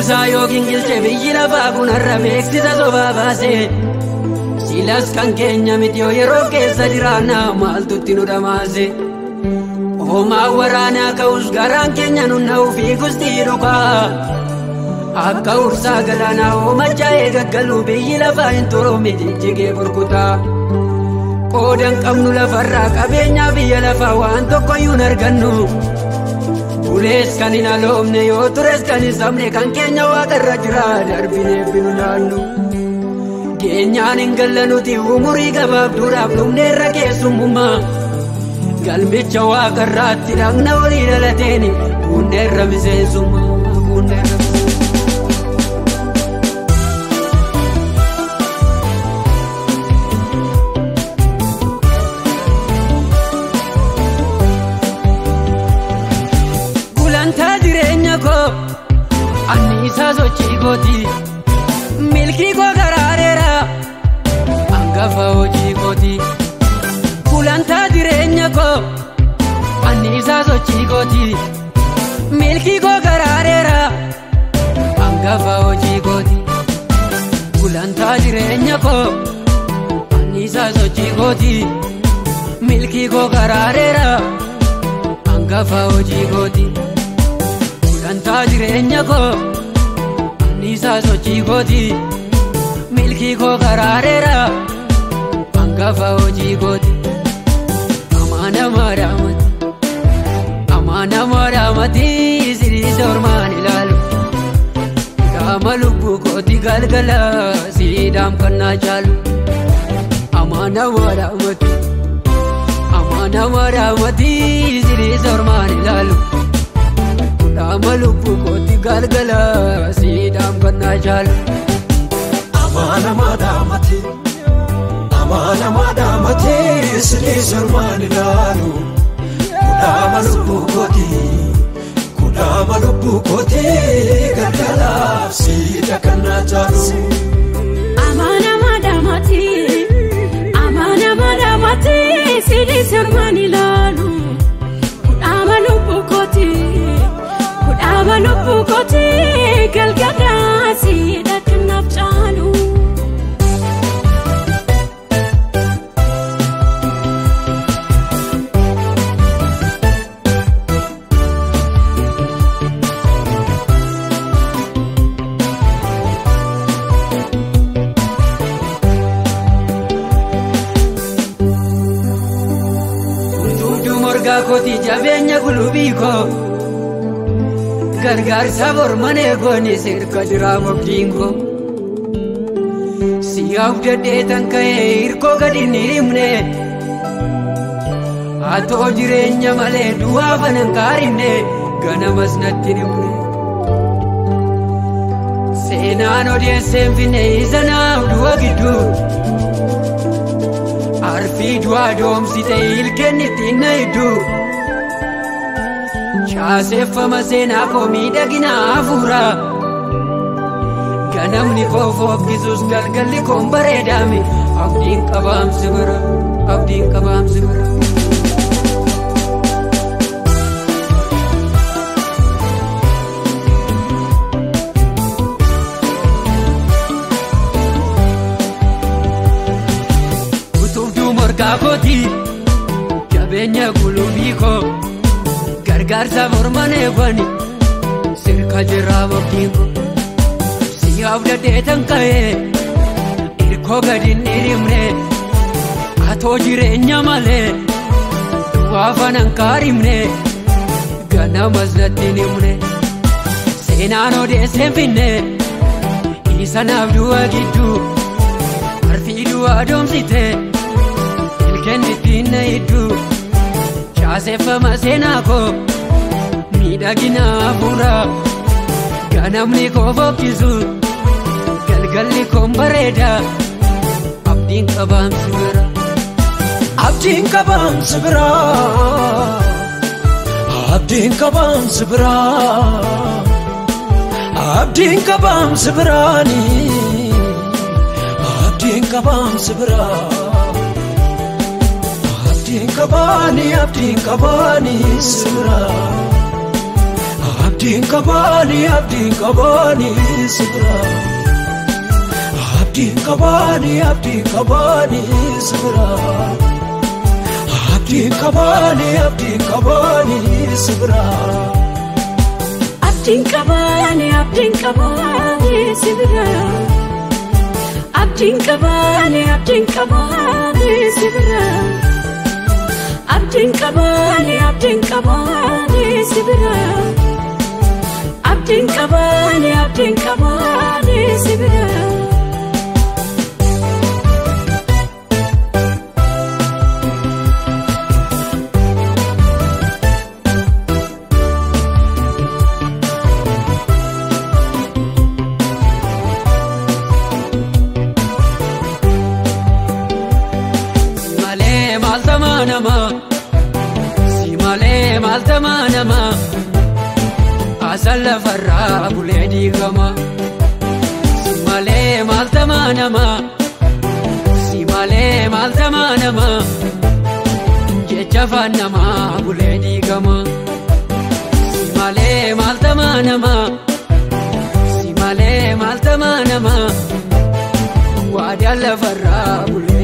Buusaa yookiin gilchee biyyi lafaa kun har'a beeksisa sobaa baase. Silas kan keenya miti yoo yeroo keessa jiraanna maaltutti nu dhamaase. Homaa waraanaa ka'us garaan keenya nunna'uu fi gustii dhugaa. Akka ursaa galaanaa hoomacha'ee gaggaluu biyyi lafaa hin xuroomne jijjigee burkutaa. Qoodan qabnu lafarraa qabeenyaa biyya lafaa waan tokkoyyuu hin argannu. Ulees kan hin aloomne yoo tures kan hin sabne kan keenya waaqarra jira darbinee binu naannu. Keenyaan hin galla nuti umurii gabaabduudhaaf dhumneerra keessummummaa. Galmicha waaqarraatti dhaqna walii dhalateeni hundeerra miseensummaa hundeerra gulantaa jireenya koo anniisaa sochii kooti milkii koo garaareera hangafa hojii kooti. Gulantaa jireenya koo anniisaa sochii kooti milkii koo garaareera hangafa hojii kooti. Gulantaa jireenya koo anniisaa sochii kooti milkii koo garaareera hangafa hojii kooti. Gulantaa jireenya koo anniisaa sochii kooti milkii koo garaareera hangafa hojii kooti. Amana maramati sirisa ormaan ilaalu. Kudhaama lubbuu kooti galgala siidhaam kannaa caalu. Amana maramati sirisa ormaan ilaalu. Kudhaama lubbuu kooti galgala siidhaam kannaa caalu. Amana maramati sirisa ormaan ilaalu. Kudhaama lubbuu kooti galgalaaf siidha kannaa caalu. Amana maramati sirisa ormaan ilaalu. Kudhaama lubbuu kooti galgalaaf siidha kannaaf caalu. Kooti jabeenya gulubii koo gargaarsa mormanee goone sirka jiraa mobdiin koo. Siyaaf dadheetan ka'ee hirkoo gadi ni himne. Haatoo jireenya malee du'aa fanan kaarimne ganamas natti himne. Seenaan odeesseen finne isa naaf du'a gidduu. Arfii du'aa doomsite ilkeen ittiin na hidduu. Shaaseeffama seenaa koo miidhagina hafuura. Ganamni koo fokkisuus galgalli koon bareedame. Abdiin qabaamsi bira. Kooti jabeenya gulubii koo gargaarsa mormanee goone sirka jiraa mobdiin koo. Siyaaf dadheetan ka'ee hirkoo gadi ni himne. Haatoo jireenya malee du'aa fanan kaarimne ganamas natti himne. Seenaan odeesseen finne isa naaf du'a gidduu. Arfii du'aa doomsite kennitiin na hidduu. Shaaseeffama seenaa koo miidhagina hafuura. Ganamni koo fokkisu galgalli koon bareeda. Abdiin qabaamsi bira. Abdiin qabaamsi bira. Abdiin qabaamsi bira. Abdiin qabaamsi biraani. Abdiin qabaamsi bira. Abdiin qabaani sira. abdiin qabaani sibira abdiin qabaani sibira abdiin qabaani sibira abdiin qabaani sibira abdiin qabaani sibira abdiin qabaani sibira abdiin qabaani sibira si malee maaltama nama asal farraa bulee diigama si malee maaltama nama jecha afaan namaa bulee diigama si malee maaltama nama waadaan lafarraa bulee